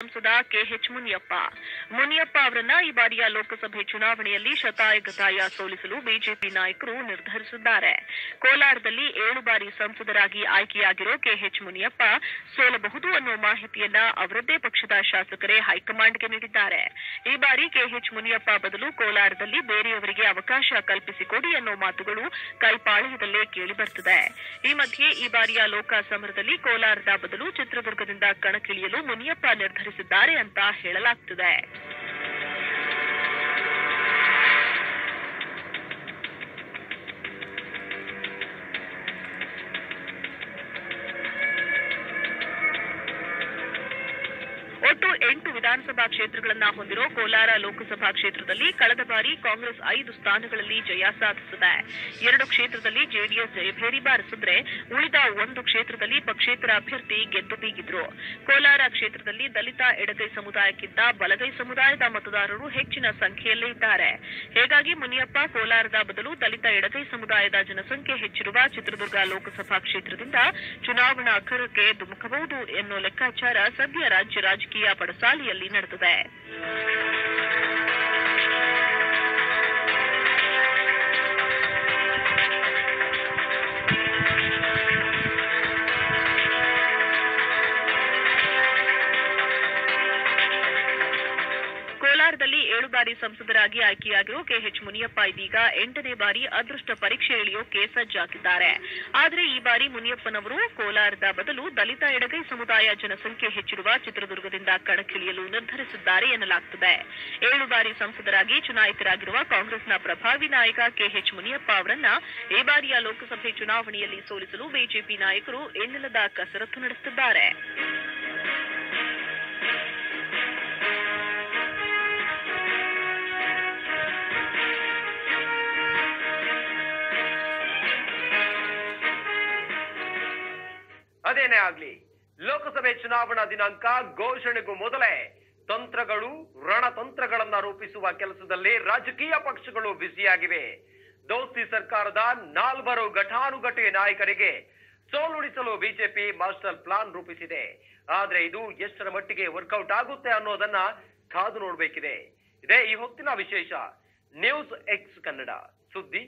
ಸಂಸದ ಕೆಎಚ್ ಮುನಿಯಪ್ಪ ಅವರನ್ನ ಈ ಬಾರಿಯ ಲೋಕಸಭೆ ಚುನಾವಣೆಯಲ್ಲಿ ಶತಾಯಗತಾಯ ಸೋಲಿಸಲು ಬಿಜೆಪಿ ನಾಯಕರು ನಿರ್ಧರಿಸಿದ್ದಾರೆ. ಕೋಲಾರದಲ್ಲಿ 7 ಬಾರಿ ಸಂಸದರಾಗಿ ಆಯ್ಕೆಯಾಗಿರೋ ಕೆಎಚ್ ಮುನಿಯಪ್ಪ ಸೋಲಬಹುದು ಅನ್ನೋ ಮಾಹಿತಿಯನ್ನ ಅವರದ್ದೇ ಪಕ್ಷದ ಶಾಸಕರೇ ಹೈಕಮಾಂಡ್ಗೆ ನೀಡಿದ್ದಾರೆ. ಈ ಬಾರಿ ಕೆಎಚ್ ಮುನಿಯಪ್ಪ ಬದಲು ಕೋಲಾರದಲ್ಲಿ ಬೇರೆಯವರಿಗೆ ಅವಕಾಶ ಕಲ್ಪಿಸಿಕೊಡಿ ಅನ್ನೋ ಮಾತುಗಳು ಕೈಪಾಳ್ಯದಲ್ಲೇ ಕೇಳಿಬರ್ತಿದೆ. ಈ ಮಧ್ಯೆ ಈ ಬಾರಿಯ ಲೋಕ ಸಮರದಲ್ಲಿ ಕೋಲಾರದ ಬದಲು ಚಿತ್ರದುರ್ಗದಿಂದ ಕಣಕ್ಕಿಳಿಯಲು ಮುನಿಯಪ್ಪ ನಿರ್ಧರಿಸಿದ್ದಾರೆ ಅಂತ ಹೇಳಲಾಗ್ತಿದೆ. ಒಟ್ಟು 8 ವಿಧಾನಸಭಾ ಕ್ಷೇತ್ರಗಳನ್ನ ಹೊಂದಿರೋ ಕೋಲಾರ ಲೋಕಸಭಾ ಕ್ಷೇತ್ರದಲ್ಲಿ ಕಳೆದ ಬಾರಿ ಕಾಂಗ್ರೆಸ್ 5 ಸ್ಥಾನಗಳಲ್ಲಿ ಜಯ ಸಾಧಿಸಿದೆ. 2 ಕ್ಷೇತ್ರದಲ್ಲಿ ಜೆಡಿಎಸ್ ಜಯಭೇರಿ ಬಾರಿಸಿದ್ರೆ ಉಳಿದ 1 ಕ್ಷೇತ್ರದಲ್ಲಿ ಪಕ್ಷೇತರ ಅಭ್ಯರ್ಥಿ ಗೆದ್ದು ಬೀಗಿದ್ರು. ಕೋಲಾರ ಕ್ಷೇತ್ರದಲ್ಲಿ ದಲಿತ ಎಡಗೈ ಸಮುದಾಯಕ್ಕಿಂತ ಬಲಗೈ ಸಮುದಾಯದ ಮತದಾರರು ಹೆಚ್ಚಿನ ಸಂಖ್ಯೆಯಲ್ಲೇ ಇದ್ದಾರೆ. ಹೀಗಾಗಿ ಮುನಿಯಪ್ಪ ಕೋಲಾರದ ಬದಲು ದಲಿತ ಎಡಗೈ ಸಮುದಾಯದ ಜನಸಂಖ್ಯೆ ಹೆಚ್ಚಿರುವ ಚಿತ್ರದುರ್ಗ ಲೋಕಸಭಾ ಕ್ಷೇತ್ರದಿಂದ ಚುನಾವಣಾ ಅಖರಕ್ಕೆ ಧುಮುಕಬಹುದು ಎನ್ನೋ ಲೆಕ್ಕಾಚಾರ ಸದ್ಯ ರಾಜ್ಯ ರಾಜಕೀಯ ಪಡಸಾಲೆಯಲ್ಲಿ ನಡೆದಿದೆ. ಕೋಲಾರದಲ್ಲಿ 7 ಬಾರಿ ಸಂಸದರಾಗಿ ಆಯ್ಕೆಯಾಗಿರೋ ಕೆಎಚ್ ಮುನಿಯಪ್ಪ ಇದೀಗ 8ನೇ ಬಾರಿ ಅದೃಷ್ಟ ಪರೀಕ್ಷೆ ಇಳಿಯೋಕೆ ಸಜ್ಜಾಗಿದ್ದಾರೆ. ಆದರೆ ಈ ಬಾರಿ ಮುನಿಯಪ್ಪನವರು ಕೋಲಾರದ ಬದಲು ದಲಿತ ಎಡಗೈ ಸಮುದಾಯ ಜನಸಂಖ್ಯೆ ಹೆಚ್ಚಿರುವ ಚಿತ್ರದುರ್ಗದಿಂದ ಕಣಕ್ಕಿಳಿಯಲು ನಿರ್ಧರಿಸಿದ್ದಾರೆ ಎನ್ನಲಾಗುತ್ತಿದೆ. 7 ಬಾರಿ ಸಂಸದರಾಗಿ ಚುನಾಯಿತರಾಗಿರುವ ಕಾಂಗ್ರೆಸ್ನ ಪ್ರಭಾವಿ ನಾಯಕ ಕೆಎಚ್ ಮುನಿಯಪ್ಪ ಅವರನ್ನ ಈ ಬಾರಿಯ ಲೋಕಸಭೆ ಚುನಾವಣೆಯಲ್ಲಿ ಸೋಲಿಸಲು ಬಿಜೆಪಿ ನಾಯಕರು ಎನ್ನಿಲ್ಲದ ಕಸರತ್ತು ನಡೆಸುತ್ತಿದ್ದಾರೆ. ಅದೇನೇ ಆಗ್ಲಿ, ಲೋಕಸಭೆ ಚುನಾವಣಾ ದಿನಾಂಕ ಘೋಷಣೆಗೂ ಮೊದಲೇ ತಂತ್ರಗಳು ರಣತಂತ್ರಗಳನ್ನ ರೂಪಿಸುವ ಕೆಲಸದಲ್ಲಿ ರಾಜಕೀಯ ಪಕ್ಷಗಳು ಬ್ಯುಸಿಯಾಗಿವೆ. ದೋಸ್ತಿ ಸರ್ಕಾರದ 4 ಘಟಾನುಘಟಿ ನಾಯಕರಿಗೆ ಸೋಲುಣಿಸಲು ಬಿಜೆಪಿ ಮಾಸ್ಟರ್ ಪ್ಲಾನ್ ರೂಪಿಸಿದೆ. ಆದ್ರೆ ಇದು ಎಷ್ಟರ ಮಟ್ಟಿಗೆ ವರ್ಕೌಟ್ ಆಗುತ್ತೆ ಅನ್ನೋದನ್ನ ಕಾದು ನೋಡಬೇಕಿದೆ. ಇದೇ ಈ ಹೊತ್ತಿನ ವಿಶೇಷ. ನ್ಯೂಸ್ ಎಕ್ಸ್ ಕನ್ನಡ ಸುದ್ದಿ